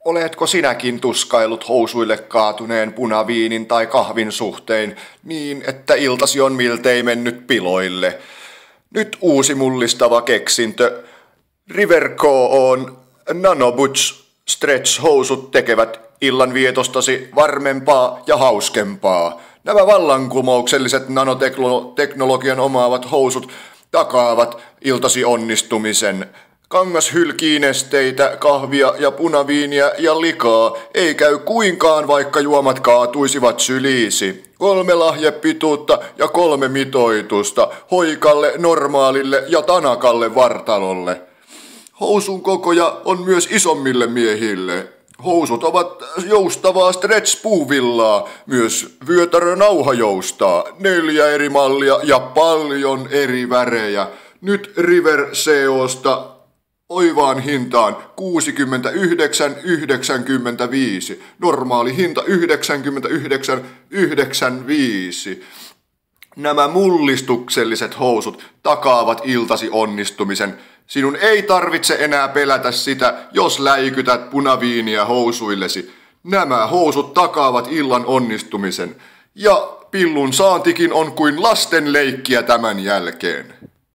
Oletko sinäkin tuskailut housuille kaatuneen punaviinin tai kahvin suhteen niin, että iltasi on miltei mennyt piloille? Nyt uusi mullistava keksintö. River KO:n Nanoboots stretch-housut tekevät illanvietostasi varmempaa ja hauskempaa. Nämä vallankumoukselliset nanoteknologian omaavat housut takaavat iltasi onnistumisen. Kangas hylkii nesteitä, kahvia ja punaviiniä ja likaa. Ei käy kuinkaan, vaikka juomat kaatuisivat syliisi. 3 lahjepituutta ja 3 mitoitusta. Hoikalle, normaalille ja tanakalle vartalolle. Housun kokoja on myös isommille miehille. Housut ovat joustavaa stretch-puuvillaa, myös vyötärönauha joustaa, 4 eri mallia ja paljon eri värejä. Nyt River COsta oivaan hintaan 69,95. Normaali hinta 99,95. Nämä mullistukselliset housut takaavat iltasi onnistumisen. Sinun ei tarvitse enää pelätä sitä, jos läikytät punaviiniä housuillesi. Nämä housut takaavat illan onnistumisen. Ja pillun saantikin on kuin lasten leikkiä tämän jälkeen.